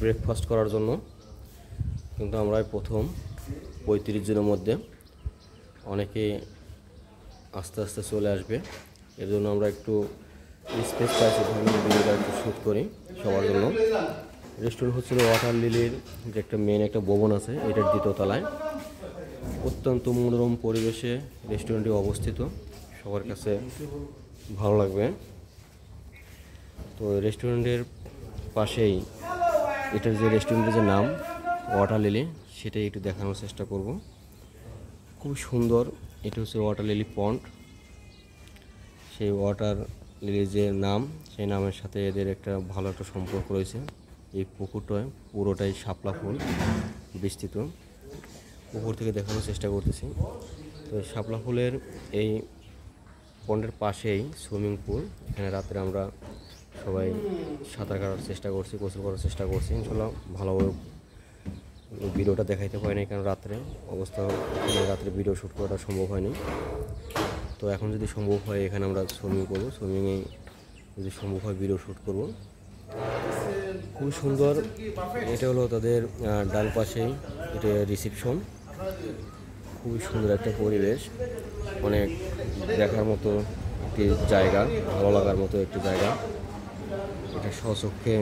Breakfast করার জন্য, কিন্তু আমরা প্রথম 35 জনের মধ্যে অনেকে আস্তে আস্তে চলে আসবে। এর জন্য আমরা একটু স্পেস পাইছি, ভিডিওটা একটু শ্যুট করি সবার জন্য। রেস্টুরেন্ট হচ্ছিল ওয়াটার লিলির যে একটা মেন একটা ভবন আছে, এটার 2য় তলায়। অত্যন্ত মনোরম পরিবেশে রেস্টুরেন্টটি অবস্থিত, সবার কাছে ভালো লাগবে। তো রেস্টুরেন্টের পাশেই এটার যে রেস্টুরেন্টের যে নাম ওয়াটার লিলি, সেটাই একটু দেখানোর চেষ্টা করব। খুব সুন্দর, এটা হচ্ছে ওয়াটার লিলি পন্ড। সেই ওয়াটার লিলির যে নাম, সেই নামের সাথে এদের একটা ভালো একটা সম্পর্ক রয়েছে। এই পুকুরটায় পুরোটাই শাপলা ফুল বিস্তৃত। পুকুর থেকে দেখানোর চেষ্টা করতেছি। তো শাপলা ফুলের এই পন্ডের পাশেই সুইমিং পুল। এখানে রাত্রে আমরা সবাই সাঁতার কাটার চেষ্টা করছি, গোসল করার চেষ্টা করছি। ইনশাল্লাহ ভালোভাবে ভিডিওটা দেখাইতে পারিনি, কারণ রাত্রে অবস্থা, রাত্রে ভিডিও শ্যুট করাটা সম্ভব হয়নি। তো এখন যদি সম্ভব হয় এখানে আমরা সুইমিং করবো, সুইমিংয়ে যদি সম্ভব হয় ভিডিও শ্যুট করব। খুব সুন্দর। এটা হলো তাদের ডান পাশেই এটা রিসেপশন। খুবই সুন্দর একটা পরিবেশ, অনেক দেখার মতো একটি জায়গা, ভালো লাগার মতো একটি জায়গা। এটা স্বচক্ষে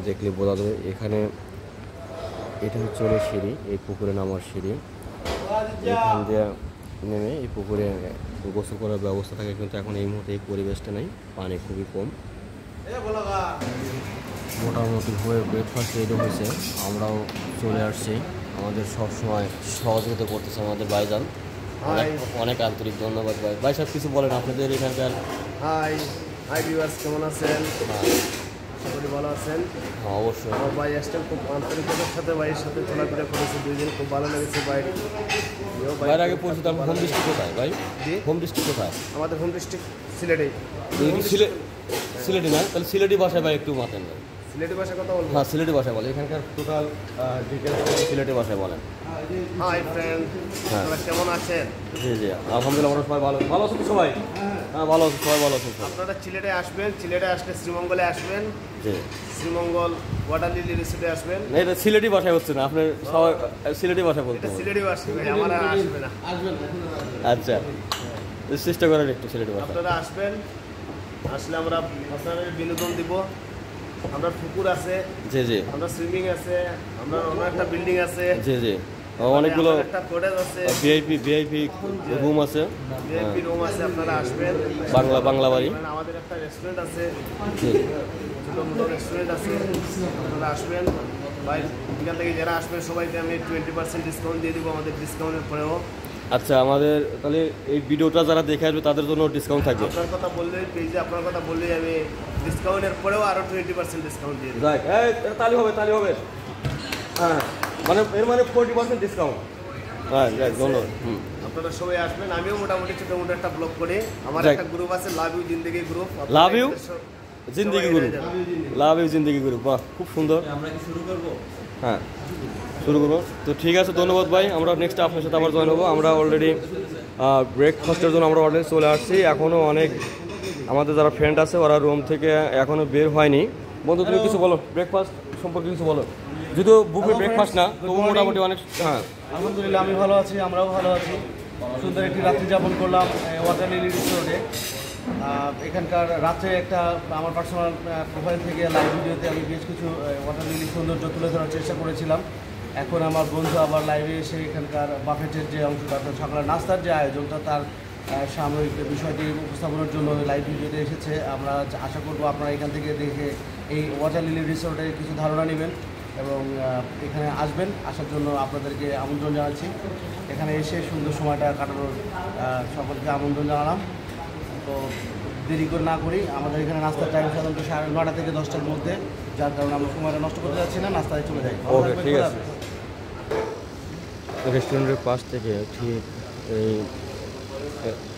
দেখলে বোঝা যাবে। এখানে এটা হচ্ছে সিঁড়ি, এই পুকুরে নামার সিঁড়ি। এখান দিয়ে নেমে এই পুকুরে গোসল করার ব্যবস্থা থাকে, কিন্তু এখন এই মুহূর্তে এই পরিবেশটা নেই, পানি খুবই কম। মোটামুটি হয়ে ব্রেকফাস্ট রেডি হয়েছে, আমরাও চলে আসছি। আমাদের সবসময় সহযোগিতা করতেছে আমাদের ভাইজান, অনেক আন্তরিক ধন্যবাদ ভাই। ভাই সব কিছু বলেন আপনাদের এখানকার। হাই ভিউয়ার্স, কেমন আছেন? আশা করি ভালো আছেন। হ্যাঁ অবশ্যই। আমার ভাই আসছেন খুব আন্তরিকতার সাথে, ভাইয়ের সাথে চলাফেরা করেছে, দুইজন খুব ভালো লেগেছে ভাই। ভাইয়ের আগে পরিচিত। হোম ডিস্ট্রিক্ট কোথায় ভাই? হোম ডিস্ট্রিক্ট কোথায়? আমাদের হোম ডিস্ট্রিক্ট সিলেটে। সিলেটি না? তাহলে সিলেটি ভাষায় ভাই একটু মাতেন ভাই। সিলেটি ভাষায় কথা বলবো? হ্যাঁ সিলেটি ভাষায় বলে। এখানকার টোটাল ডিটেলস সিলেটি ভাষায় বলেন। হাই ফ্রেন্ড, আপনারা কেমন আছেন? জি জি আলহামদুলিল্লাহ, আমরা সবাই ভালো। ভালো আছেন সবাই? হ্যাঁ ভালো আছেন, সবাই ভালো আছেন। আপনারা সিলেটে আসবেন, সিলেটে আসলে শ্রীমঙ্গলে আসবেন। জি, শ্রীমঙ্গল ওয়াটার লিলি রিসোর্টে আসবেন। না এটা সিলেটি ভাষায় হচ্ছে না, আপনার সবাই সিলেটি ভাষায় বলতে এটা হবে। সিলেটি ভাষা ভাই, আমার আর আসবে না। আচ্ছা, চেষ্টা করেন একটু সিলেটি ভাষা। আপনারা আসবেন, আসলে আমরা আপনাদের বিনোদন দিব। আমরা পুকুর আছে, জি জি, আমরা সুইমিং আছে, আমরা অন্য একটা বিল্ডিং আছে, জি জি, অনেকগুলো একটা কটেজ আছে, ভিআইপি রুম আছে, ভিআইপি রুম আছে। আপনারা আসবেন। বাংলা বাড়ি। আমাদের একটা রেস্টুরেন্ট আছে, জি, ছোটো মোটো রেস্টুরেন্ট আছে। আপনারা আসবেন ভাই। এখান থেকে যারা আসবেন সবাইকে আমি 20% ডিসকাউন্ট দিয়ে দেবো, আমাদের ডিসকাউন্টের পরেও। আচ্ছা, আমাদের তাহলে এই ভিডিওটা যারা দেখে আসবে তাদের জন্য ডিসকাউন্ট থাকবে। আপনার কথা বললেই, পেজে আপনার কথা বললেই আমি ডিসকাউন্টের পরেও আরও 20% ডিসকাউন্ট দিয়ে দেবো। যাক, তালি হবে। হ্যাঁ, মানে এর মানে 40% ডিসকাউন্ট। হ্যাঁ যাক, ধন্যবাদ। আপনারা সবাই আসবেন। আমিও মোটামুটি ছোটো মোটো একটা ব্লগ করি। আমার একটা গ্রুপ আছে, love you Zindagi group. Love you Zindagi group, love you Zindagi group. বাহ, খুব সুন্দর। আমরা কি শুরু করবো? হ্যাঁ শুরু করবো। তো ঠিক আছে, ধন্যবাদ ভাই। আমরা নেক্সট আপনার সাথে আবার জয়েন হবো। আমরা অলরেডি ব্রেকফাস্টের জন্য আমরা অলরেডি চলে আসছি। এখনও অনেক আমাদের যারা ফ্রেন্ড আছে ওরা রুম থেকে এখনও বের হয়নি। বন্ধু তুমি কিছু বলো, ব্রেকফাস্ট সম্পর্কে কিছু বলো। যদিও বুফে ব্রেকফাস্ট না, তবু মোটামুটি অনেক। হ্যাঁ আলহামদুলিল্লাহ, আমি ভালো আছি, আমরাও ভালো আছি। সুন্দর একটি রাত্রি যাপন করলাম ওয়াটার লিলি রিসোর্টে। এখানকার রাত্রে একটা আমার পার্সোনাল প্রোফাইল থেকে লাইভ ভিডিওতে আমি বেশ কিছু ওয়াটার লিলি সৌন্দর্য তুলে ধরার চেষ্টা করেছিলাম। এখন আমার বন্ধু আবার লাইভে এসে এখানকার বাফেটের যে অংশটা, সকালের নাস্তার যে আয়োজনটা, তার সাময়িক বিষয়টি উপস্থাপনের জন্য লাইভ ভিডিওতে এসেছে। আমরা আশা করব আপনারা এখান থেকে দেখে এই ওয়াটার লিলি রিসোর্টে কিছু ধারণা নেবেন এবং এখানে আসবেন। আসার জন্য আপনাদেরকে আমন্ত্রণ জানাচ্ছি। এখানে এসে সুন্দর সময়টা কাটানোর সকলকে আমন্ত্রণ জানালাম। তো দেরি করে না করি, আমাদের এখানে নাস্তার টাইম সাধারণত 9:30 থেকে 10টার মধ্যে, যার কারণে আমরা সময়টা নষ্ট করতে যাচ্ছি না, নাস্তায় চলে যাই। ওকে, ঠিক আছে। রেস্টুরেন্টের পাশ থেকে ঠিক এই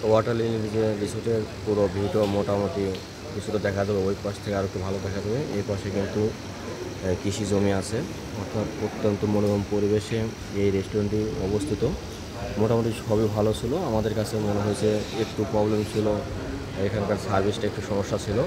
ওয়াটার লিলির যে রিসোর্টের পুরো ভিউটা মোটামুটি কিছুটা দেখা যাবে। ওই পাশ থেকে আরও একটু ভালো দেখা যাবে। এই পাশে কিন্তু কৃষি জমি আছে, অর্থাৎ অত্যন্ত মনোরম পরিবেশে এই রেস্টুরেন্টটি অবস্থিত। মোটামুটি সবই ভালো ছিল। আমাদের কাছে মনে হয়েছে একটু প্রবলেম ছিল, এখানকার সার্ভিসটা একটু সমস্যা ছিল।